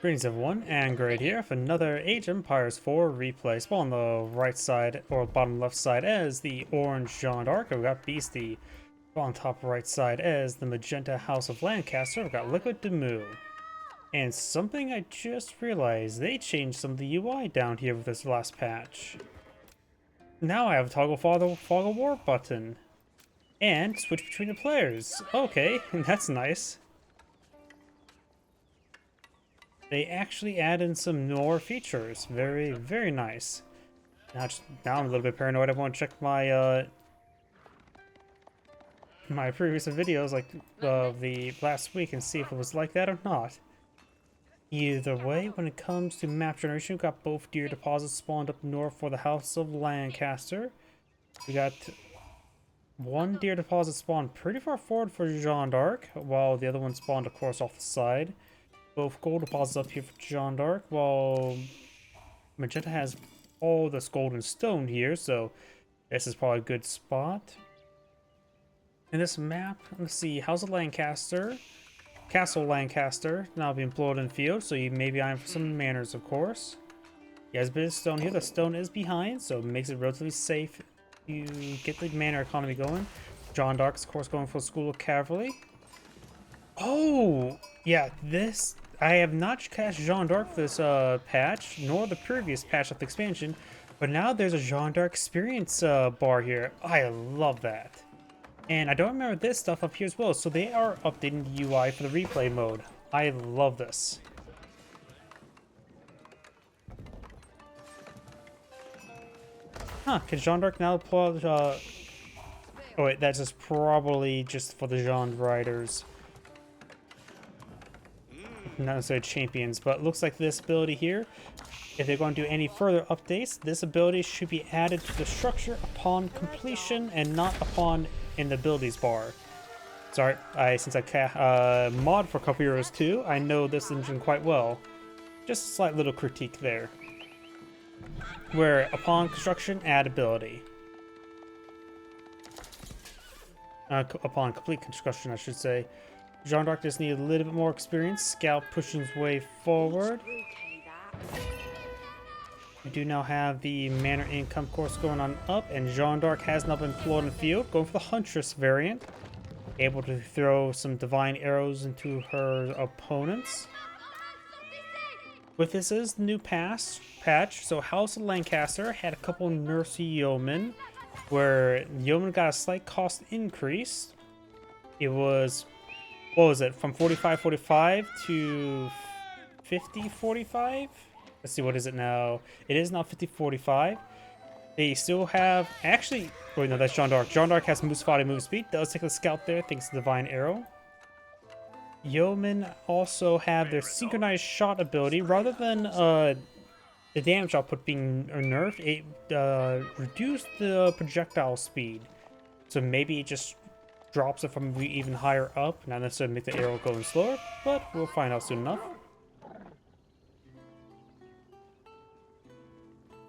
Greetings everyone, and Great here for another Age Empires 4 replay. So on the right side, or bottom left side, as the orange Jeanne d'Arc, we've got Beasty. On top right side, as the magenta House of Lancaster, we've got liquid DeMu. And something I just realized, they changed some of the UI down here with this last patch. Now I have a toggle fog of war button. And switch between the players. Okay, that's nice. They actually add in some more features. Very, very nice. Now I'm a little bit paranoid. I want to check my my previous videos, like the last week, and see if it was like that or not. Either way, when it comes to map generation, we've got both deer deposits spawned up north for the House of Lancaster. We got one deer deposit spawned pretty far forward for Jeanne d'Arc, while the other one spawned, of course, off the side. Both gold deposits up here for Jeanne d'Arc, while magenta has all this golden stone here, so this is probably a good spot. In this map, let's see, House of Lancaster, Castle Lancaster, now being Blood and Field, so you may be eyeing for some manners, of course. He has a bit of stone here. The stone is behind, so it makes it relatively safe to get the manor economy going. Jeanne d'Arc is, of course, going for School of Cavalry. Oh, yeah, this... I have not cast Jeanne d'Arc for this patch, nor the previous patch of the expansion, but now there's a Jeanne d'Arc experience bar here. I love that. And I don't remember this stuff up here as well, so they are updating the UI for the replay mode. I love this. Huh, can Jeanne d'Arc now pull out, oh wait, that's just probably just for the Jeanne riders. Not necessarily champions, but it looks like this ability here, if they're going to do any further updates, this ability should be added to the structure upon completion and not upon in the abilities bar. Sorry, since I mod for a couple euros too, I know this engine quite well. Just a slight little critique there. Where upon construction, add ability. Upon complete construction, I should say. Jeanne d'Arc just needs a little bit more experience. Scout pushing his way forward. We do now have the manor income course going on up, and Jeanne d'Arc has now been floored in the field, going for the Huntress variant. Able to throw some divine arrows into her opponents. With this is the new patch, so House of Lancaster had a couple nurse yeomen, where yeomen got a slight cost increase. It was... what was it, from 45.45 to 50.45? Let's see, what is it now? It is now 50.45. They still have, actually, wait, no, that's Jeanne d'Arc. Jeanne d'Arc has move spot and move speed. Does take the scout there, thanks to Divine Arrow. Yeomen also have their synchronized shot ability. Rather than the damage output being nerfed, it reduced the projectile speed. So maybe it just drops it from even higher up, not necessarily make the arrow go slower, but we'll find out soon enough.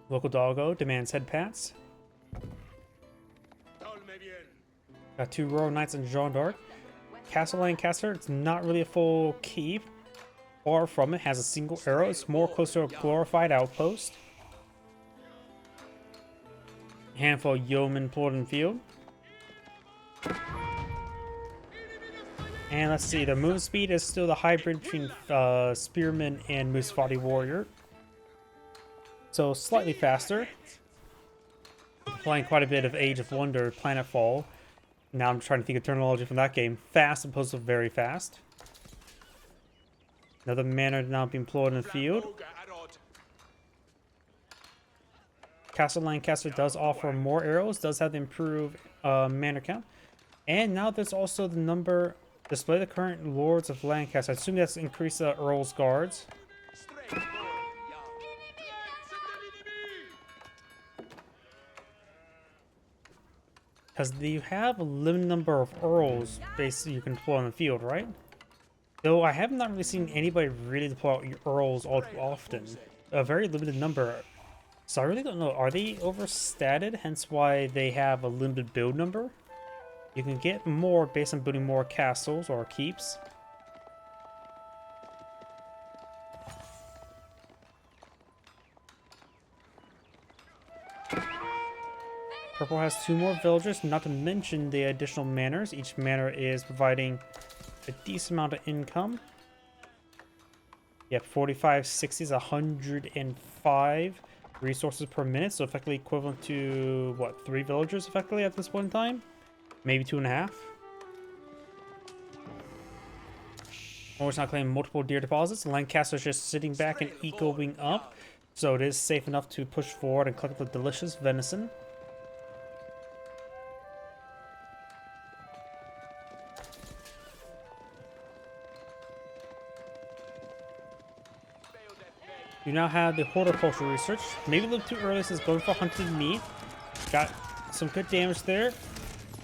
Local doggo demands head pats. Got two Royal Knights and Jeanne d'Arc. Castle Lancaster, it's not really a full keep. Far from it, has a single arrow. It's more close to a glorified outpost. Handful of yeomen pulled in field. And let's see, the move speed is still the hybrid between Spearman and Musfati Warrior. So slightly faster. Playing quite a bit of Age of Wonder, Planetfall. Now I'm trying to think of terminology from that game. Fast opposed to very fast. Another manor now being employed in the field. Castle Lancaster does offer more arrows, does have the improved manor count. And now there's also the number... display the current Lords of Lancaster. I assume that's increased the Earl's Guards. Because you have a limited number of Earls basically you can deploy on the field, right? Though I have not really seen anybody really deploy out Earls all too often. A very limited number. So I really don't know. Are they overstated? Hence why they have a limited build number? You can get more based on building more castles or keeps. Purple has 2 more villagers, not to mention the additional manors. Each manor is providing a decent amount of income. Yep, 45, 60 is 105 resources per minute, so effectively equivalent to, what, 3 villagers effectively at this point in time? Maybe 2.5. It's not claiming multiple deer deposits. Landcaster is just sitting back and ecoing up, so it is safe enough to push forward and collect the delicious venison. You now have the horticulture research. Maybe a little too early since going for hunted meat. Got some good damage there.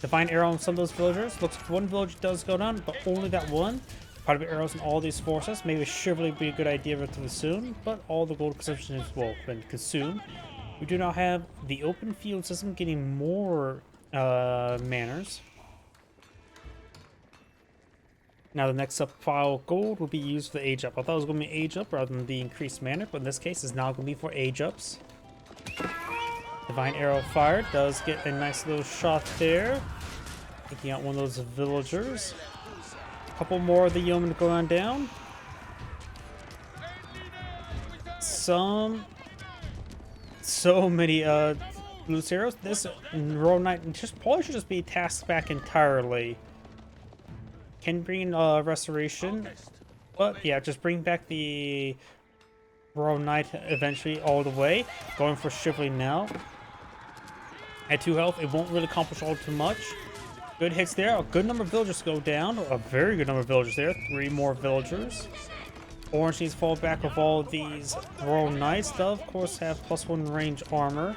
Divine arrow on some of those villagers. Looks like one village does go down, but only that one. Part of the arrows in all these forces. Maybe chivalry would be a good idea relatively soon, but all the gold consumption has well been consumed. We do now have the open field system getting more manors. Now the next up file gold will be used for the age up. I thought it was going to be age up rather than the increased mana, but in this case it's now going to be for age ups. Divine arrow fired does get a nice little shot there, taking out one of those villagers. A couple more of the yeomen go on down. So many loose arrows. This Royal Knight probably should just be tasked back entirely. Can bring in restoration, but yeah, just bring back the Royal Knight eventually all the way. Going for chivalry now. At 2 health, it won't really accomplish all too much. Good hits there. A good number of villagers go down. A very good number of villagers there. 3 more villagers. Orange needs to fall back with all of these Royal Knights. They'll, of course, have +1 range armor.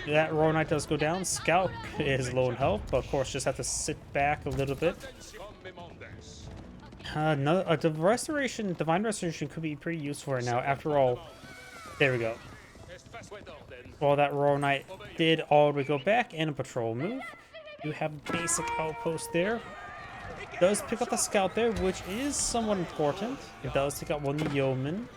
That Royal Knight does go down. Scout is low in health, but of course just have to sit back a little bit. The restoration, divine restoration could be pretty useful right now. After all, there we go. Well, that Royal Knight did already go back and a patrol move. You have a basic outpost there. Does pick up the scout there, which is somewhat important. It does take out 1 yeoman.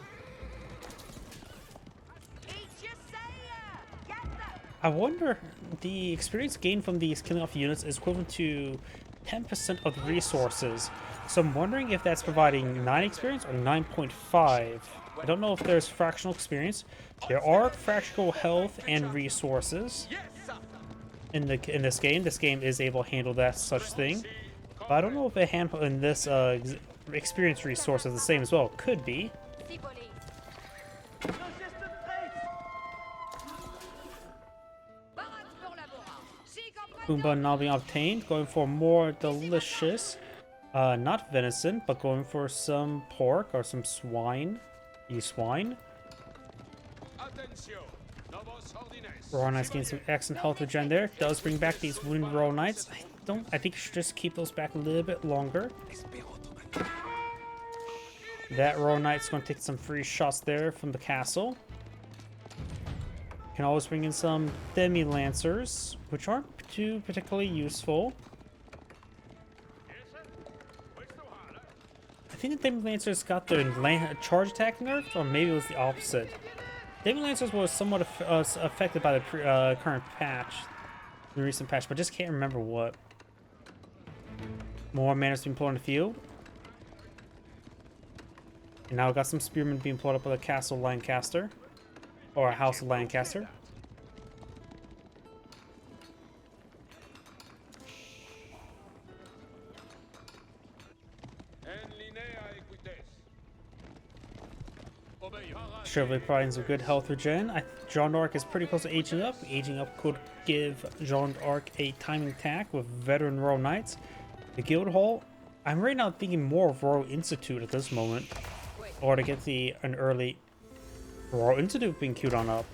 I wonder, the experience gained from these killing off units is equivalent to 10% of the resources. So I'm wondering if that's providing 9 experience or 9.5. I don't know if there's fractional experience. There are fractional health and resources in this game. This game is able to handle that such thing. But I don't know if it handle in this experience resource is the same as well. Could be. Boomba now being obtained, going for more delicious, not venison, but going for some pork or some swine. Swine. Royal Knights gain some excellent health regen there. Does bring back these wounded Royal Knights. I think you should just keep those back a little bit longer. That Royal Knight's going to take some free shots there from the castle. Can always bring in some DeMu Lancers, which aren't too particularly useful. I think the DeMu Lancers got their charge attack nerfed, or maybe it was the opposite. DeMu Lancers was somewhat affected by the current patch, the recent patch, but just can't remember what. More manors being pulled on the field. And now we've got some spearmen being pulled up by the castle Landcaster. Or a house of Landcaster. Chivalry providing some good health regen. Jeanne d'Arc is pretty close to aging up. Aging up could give Jeanne d'Arc a timing attack with veteran Royal Knights. The Guild Hall, I'm right now thinking more of Royal Institute at this moment. Or to get an early Royal Institute being queued on up.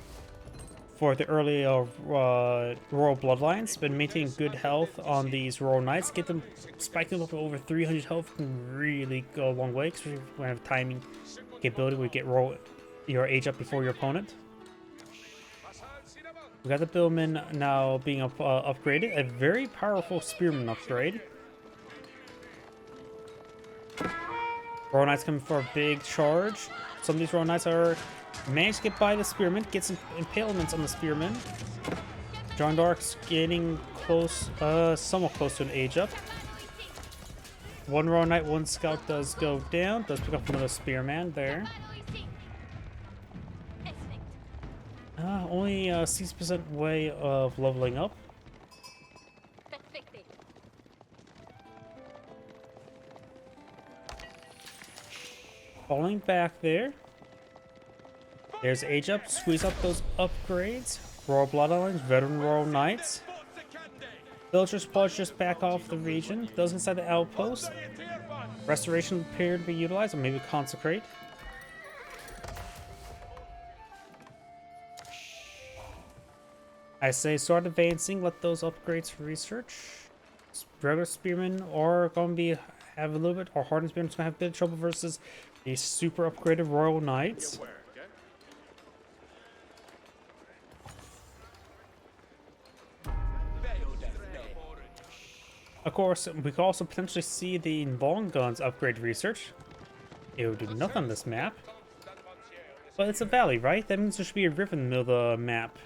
For the early Royal Bloodlines, been maintaining good health on these Royal Knights. Get them, spike them up to over 300 health can really go a long way, especially when you have timing capability where you get your age up before your opponent. We got the Billman now being upgraded, a very powerful Spearman upgrade. Royal Knights coming for a big charge. Some of these Royal Knights are managed to get by the Spearman, get some impalements on the Spearman. Jeanne d'Arc's getting close, somewhat close to an age up. One Royal Knight, one Scout does go down. Does pick up another Spearman there. Only 60% way of leveling up. Falling back there. There's age up. Squeeze up those upgrades. Royal Bloodlines, Veteran Royal Knights. Villagers Pledge just back off the region. Those inside the outpost. Restoration appear to be utilized, or maybe Consecrate. I say start advancing, let those upgrades research. Regular Spearmen are going to be have a little bit, or Hardened Spearmen are going to have a bit of trouble versus the super upgraded Royal Knights. Of course, we could also potentially see the long guns upgrade research. It would do nothing on this map. But it's a valley, right? That means there should be a river in the middle of the map.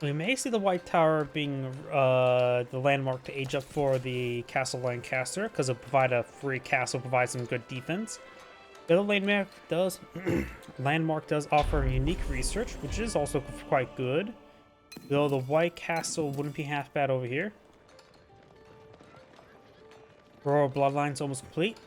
We may see the White Tower being the landmark to age up for the Castle Landcaster, because it'll provide a free castle, provide some good defense. The other landmark does offer unique research, which is also quite good. Though the White Castle wouldn't be half bad over here. Royal Bloodline's almost complete.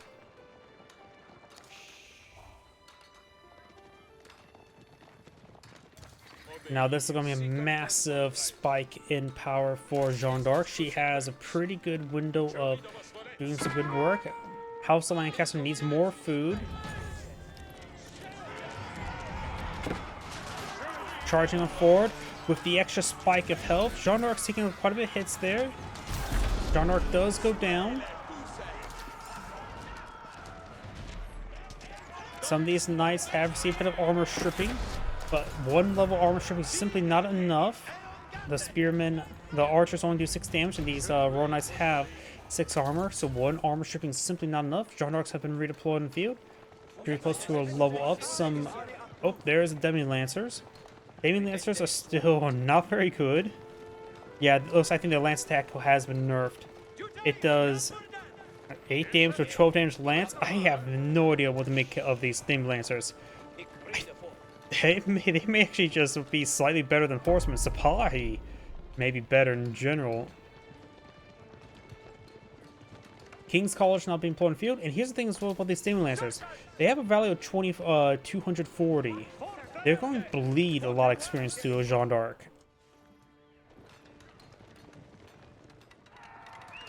Now this is going to be a massive spike in power for Jeanne d'Arc. She has a pretty good window of doing some good work. House of Lancaster needs more food. Charging on forward with the extra spike of health. Jeanne d'Arc's taking quite a bit of hits there. Jeanne d'Arc does go down. Some of these knights have received a bit of armor stripping, but one level armor stripping is simply not enough. The spearmen, the archers only do 6 damage, and these Royal Knights have 6 armor, so one armor stripping is simply not enough. Jeanne d'Arcs have been redeployed in the field. Pretty close to a level up. Some... Oh, there's the DeMu Lancers. DeMu Lancers are still not very good. Yeah, it looks like I think the lance attack has been nerfed. It does 8 damage with 12 damage lance. I have no idea what to make of these DeMu Lancers. They may actually just be slightly better than Horsemen. Supply may be better in general. King's College not being employed in the field. And here's the thing as well about these DeMu Lancers. They have a value of 240. They're going to bleed a lot of experience to Jeanne d'Arc.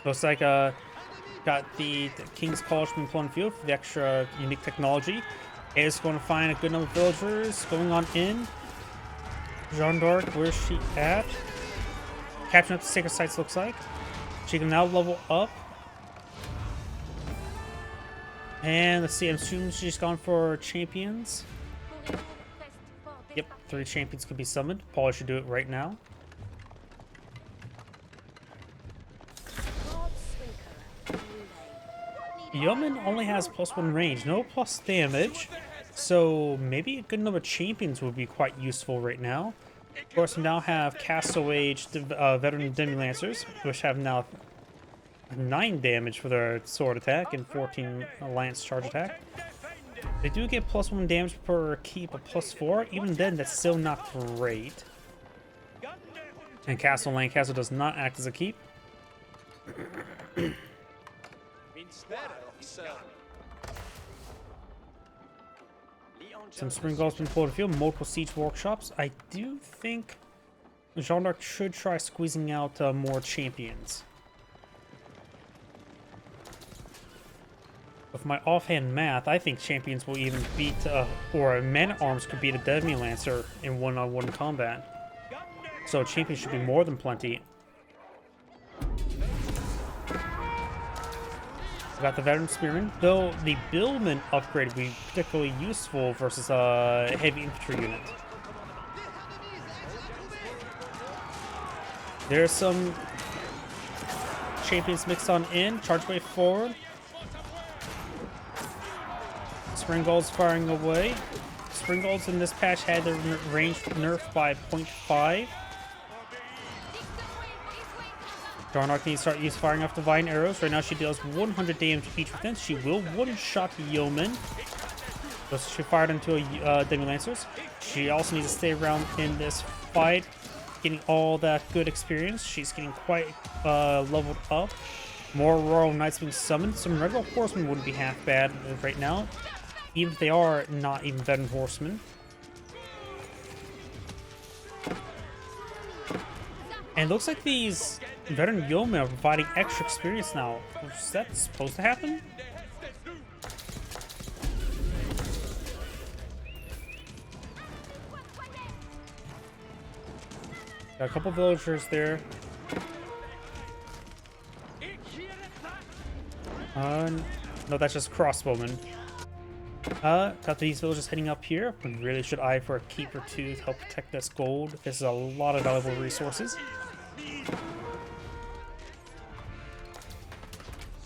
Looks like got the King's College being employed in the field for the extra unique technology. Is going to find a good number of villagers going on in. Jeanne d'Arc, where's she at? Capturing up the sacred sites, looks like. She can now level up. And let's see, I'm assuming she's gone for champions. Yep, 3 champions could be summoned. Probably should do it right now. Yeoman only has +1 range, no plus damage. So maybe a good number of champions would be quite useful right now. Of course, we now have Castle Age Veteran DeMu Lancers, which have now 9 damage for their sword attack and 14 lance charge attack. They do get +1 damage per keep, a +4. Even then, that's still not great. And Castle Lancaster does not act as a keep. Some spring goals been pulled in the field, multiple siege workshops. I do think Jeanne d'Arc should try squeezing out more champions. With my offhand math, I think champions will even beat, or man-at-arms could beat a DeMu Lancer in one-on-one combat. So champions should be more than plenty. We got the Veteran Spearman, though the Billman upgrade would be particularly useful versus a heavy infantry unit. There's some champions mixed on in, charge way forward. Spring Gull's firing away. Springles in this patch had their range nerfed by 0.5. Jeanne needs to start firing off divine arrows. Right now she deals 100 damage each with them. She will one-shot the yeoman. So she fired into a DeMu Lancers. She also needs to stay around in this fight, getting all that good experience. She's getting quite leveled up. More Royal Knights being summoned. Some regular horsemen wouldn't be half bad right now, even if they are not even veteran horsemen. And it looks like these veteran yeomen are providing extra experience now. Is that supposed to happen? Got a couple villagers there. No, that's just crossbowmen. Got these villagers heading up here. We really should eye for a keep or two to help protect this gold. This is a lot of valuable resources.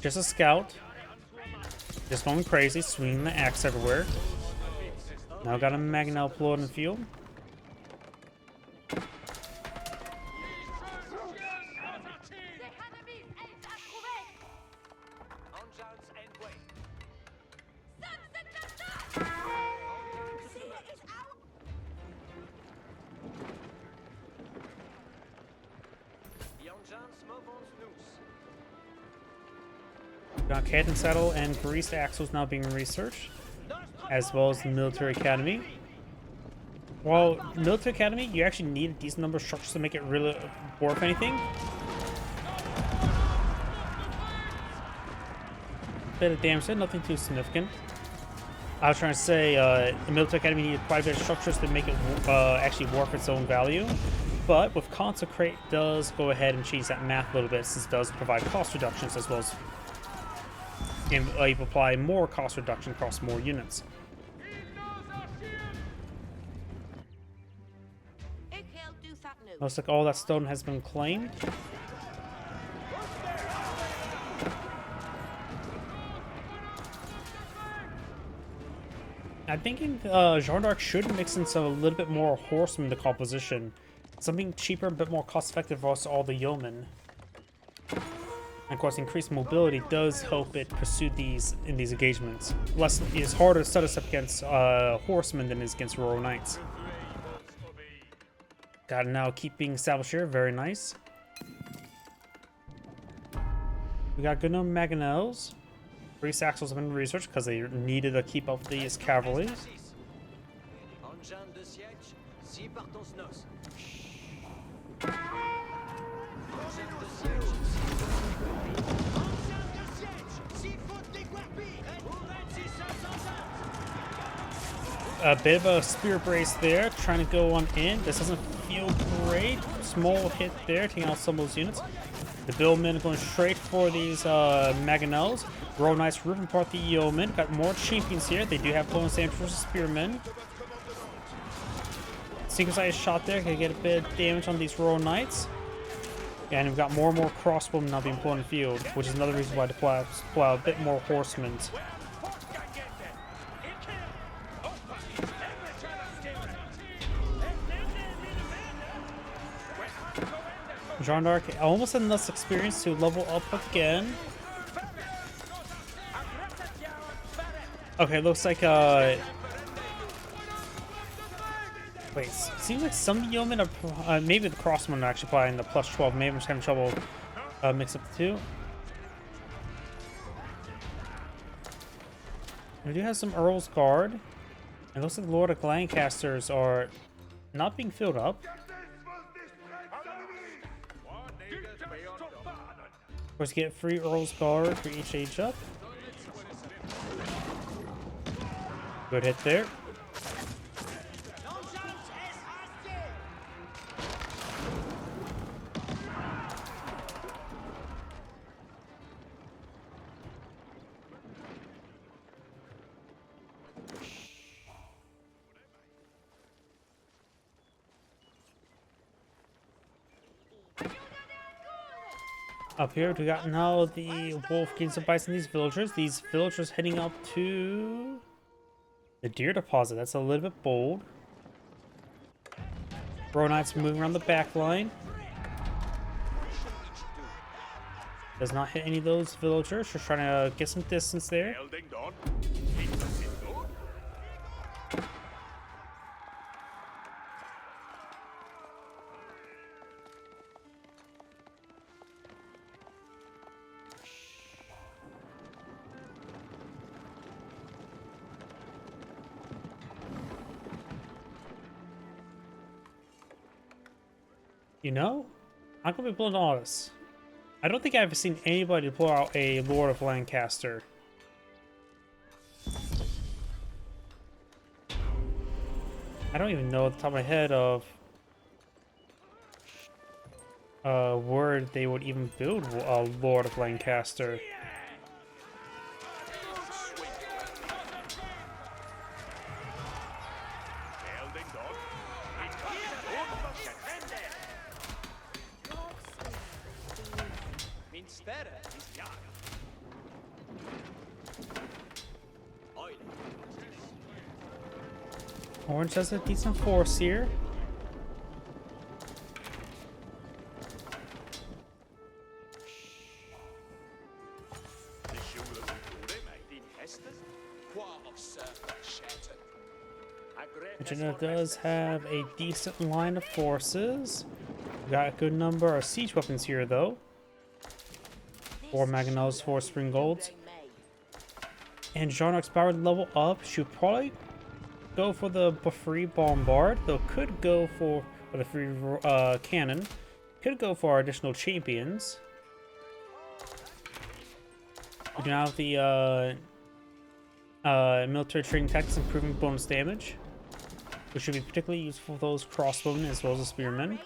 Just a scout. Just going crazy, swinging the axe everywhere. Now got a Magnell deployed in the field. Got Cannon Saddle and Greased Axles now being researched, as well as the Military Academy. Well, Military Academy, you actually need a decent number of structures to make it really worth anything. Bit of damage there, nothing too significant. I was trying to say the Military Academy needed quite a bit of structures to make it actually worth its own value. But with Consecrate, does go ahead and change that math a little bit, since it does provide cost reductions as well as you apply more cost reduction across more units. Looks like all that stone has been claimed. I'm thinking Jeanne d'Arc should mix in a little bit more horsemen to composition. Something cheaper, a bit more cost-effective for us, all the yeomen. And of course, increased mobility does help it pursue these in these engagements. It's harder to set us up against horsemen than it is against Royal Knights. Got it now keeping established here, very nice. We got good number of Mangonels. 3 Saxels have been researched because they needed to keep up these cavalry. A bit of a spear brace there, trying to go on in. This doesn't feel great. Small hit there, taking out some of those units. The billmen going straight for these Mangonels. Royal Knights ripping apart the yeomen. Got more champions here. They do have bonus damage versus spearmen. Synchronized shot there can get a bit of damage on these Royal Knights. And we've got more and more crossbowmen now being put in the field, which is another reason why to pull out a bit more horsemen. Jeanne d'Arc almost had enough experience to level up again. Okay, looks like wait, seems like some yeomen are maybe the crossmen are actually applying the plus 12. Maybe I'm just having trouble mix up the two. We do have some Earl's Guard. It looks like the Lord of Lancasters are not being filled up. Of course, you get free Earl's Guard for each age up. Good hit there. Up here, we got now the wolf getting some bites on these villagers. These villagers heading up to The deer deposit, that's a little bit bold. Bro Knight's moving around the back line. Does not hit any of those villagers. Just trying to get some distance there. You know, I'm gonna be blunt honest. I don't think I've ever seen anybody pull out a Lord of Lancaster. I don't even know at the top of my head of where they would even build a Lord of Lancaster. Orange has a decent force here. Jeanne does have a decent line of forces. Got a good number of siege weapons here, though. 4 Mangonels, 4 Spring Golds. And Jeanne's power level up. Should probably go for the free bombard, though could go for the free cannon. Could go for our additional champions. We do now have the military training tactics improving bonus damage, which should be particularly useful for those crossbowmen as well as the spearmen.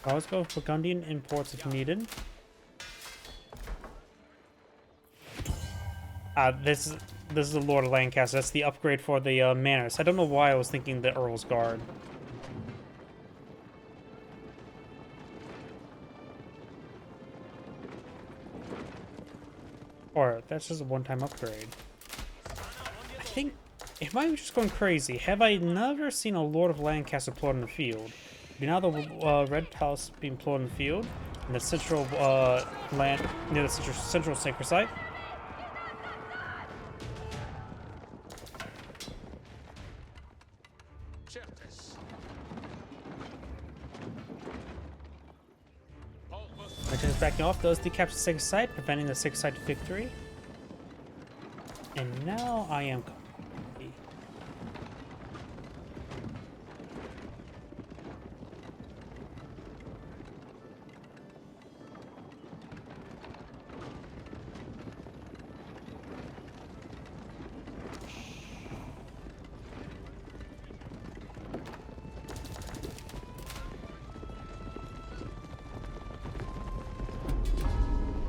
Always go for Burgundian imports if needed. This is the Lord of Lancaster. That's the upgrade for the manors. I don't know why I was thinking the Earl's Guard. Or that's just a one-time upgrade. I think, am I just going crazy? Have I never seen a Lord of Lancaster deployed in the field? Now the red house being deployed in the field in the central land near the central sacred site. Just backing off, those decapture the sacred site, preventing the sacred site victory. And now I am.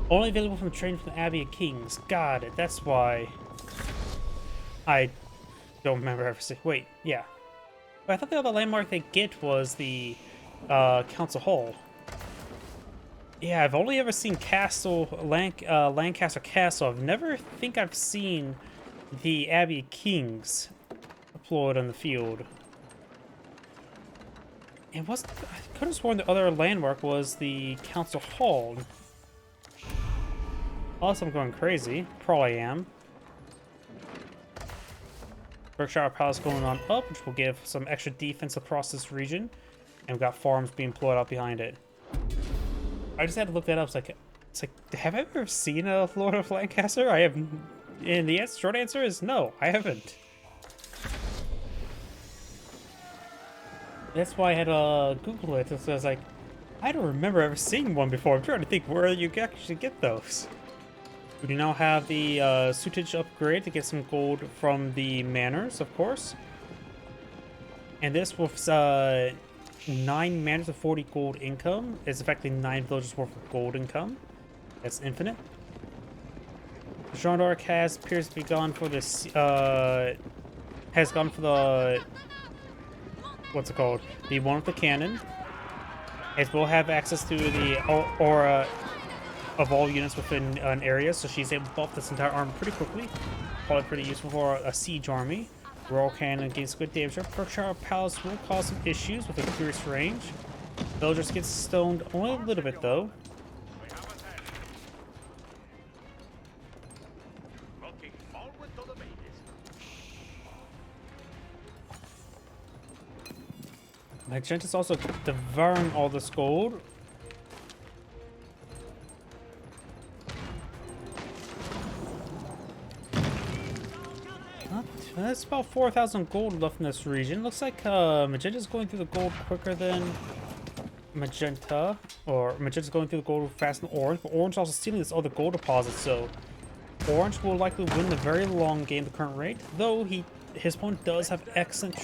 Only available from training from the Abbey of Kings. Got it. That's why I don't remember ever seeing. Wait, yeah. But I thought the other landmark they get was the Council Hall. Yeah, I've only ever seen Lancaster Castle. I've never think I've seen the Abbey of Kings deployed on the field. It wasn't. I could have sworn the other landmark was the Council Hall. Unless I'm going crazy. Probably am. Berkshire Palace going on up, which will give some extra defense across this region. And we've got farms being deployed out behind it. I just had to look that up. It's like, have I ever seen a Lord of Lancaster? I have. And the short answer is no, I haven't. That's why I had to Google it. So I was like, I don't remember ever seeing one before. I'm trying to think where you actually get those. We do now have the suitage upgrade to get some gold from the manors, of course. And this with 9 manors of 40 gold income is effectively 9 villages worth of gold income. That's infinite. Jeanne d'Arc appears to be gone for this. Has gone for the. What's it called? The one with the cannon. It will have access to the aura of all units within an area, so she's able to buff this entire army pretty quickly. Probably pretty useful for a siege army. Royal Cannon gains good damage. Berkshire Palace will cause some issues with increased range. Villagers get stoned only a little bit though. Magenta's also devouring all this gold. That's about 4,000 gold left in this region. Looks like Magenta's going through the gold quicker than Magenta. Or Magenta's going through the gold faster than Orange. But Orange also stealing this other gold deposit, so Orange will likely win the very long game at the current rate. Though his opponent does have excellent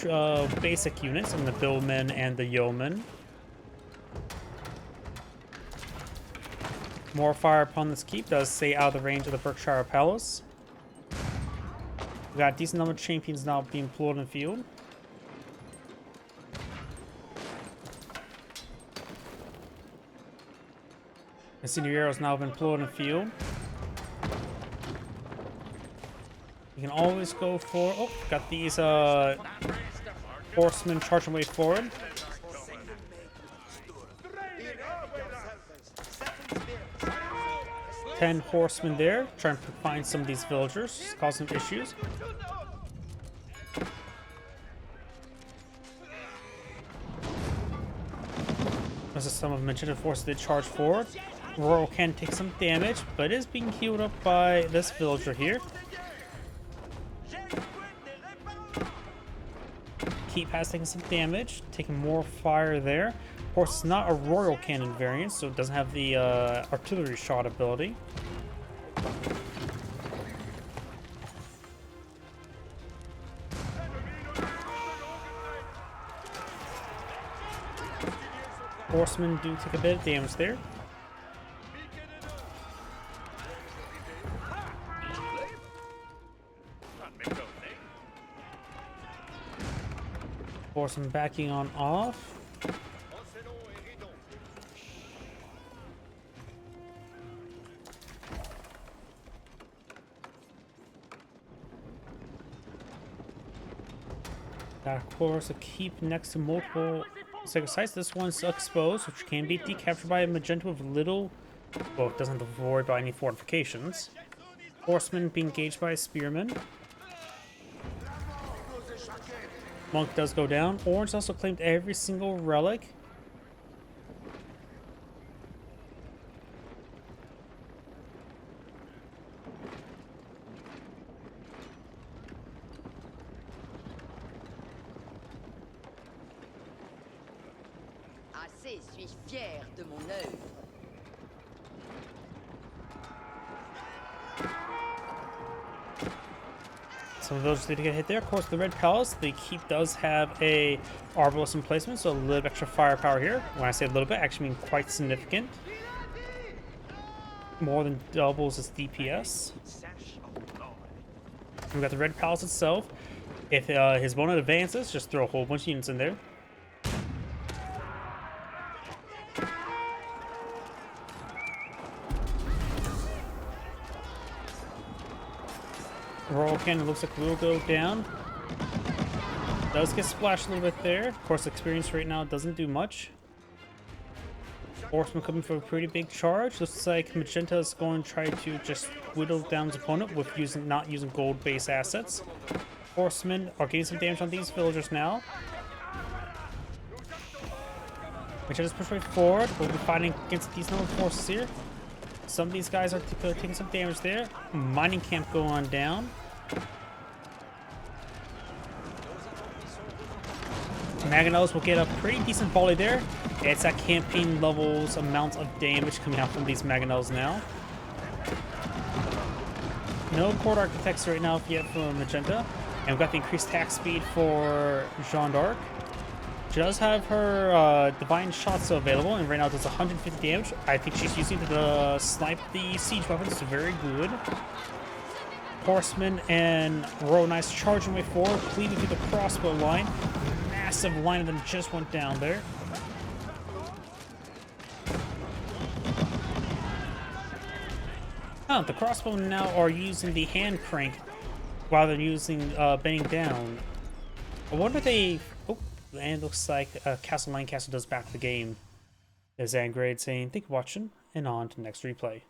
basic units in the Billmen and the Yeomen. More fire upon this keep does stay out of the range of the Berkshire Palace. We got a decent number of champions now being pulled in the field. Incendiaries now been pulled in the field. You can always go for... Oh, got these horsemen charging way forward. 10 horsemen there, trying to find some of these villagers, cause some issues. As some of Magenta forces did charge forward. Royal can take some damage, but is being healed up by this villager here. Keep has taken some damage, taking more fire there. Of course, it's not a royal cannon variant, so it doesn't have the artillery shot ability. Horsemen do take a bit of damage there. Horsemen backing on off. Of course, a keep next to multiple sacred sites. This one's exposed, which can be decaptured by a Magenta with little... Well, it doesn't have to worry about any fortifications. Horseman being engaged by a spearman. Monk does go down. Orange also claimed every single relic. Assez, suis fier de mon œuvre. Some of those did get hit there. Of course, the Red Palace, the keep does have a Arbalest emplacement, so a little bit extra firepower here. When I say a little bit, I actually mean quite significant. More than doubles its DPS. We got the Red Palace itself. If his opponent advances, just throw a whole bunch of units in there. Royal Cannon looks like will go down. Does get splashed a little bit there. Of course, experience right now doesn't do much. Horseman coming for a pretty big charge. Looks like Magenta is going to try to just whittle down his opponent with not using gold-based assets. Horsemen are getting some damage on these villagers now. Magenta's pushed right forward. We'll be fighting against these number of forces here. Some of these guys are taking some damage there. Mining camp going on down. Mangonels will get a pretty decent volley there. It's at campaign levels amount of damage coming out from these Mangonels now. No court architects right now yet for Magenta. And we've got the increased attack speed for Jeanne d'Arc. She does have her divine shots available, and right now does 150 damage. I think she's using it to snipe the siege weapons, so very good. Horsemen and Royal Knights charging way forward, cleaving through the crossbow line. Massive line of them just went down there. Oh, the crossbow now are using the hand crank rather than using bending down. I wonder if they... Oh, and it looks like Castle Landcaster does back the game. There's Angrade saying, thank you for watching, and on to the next replay.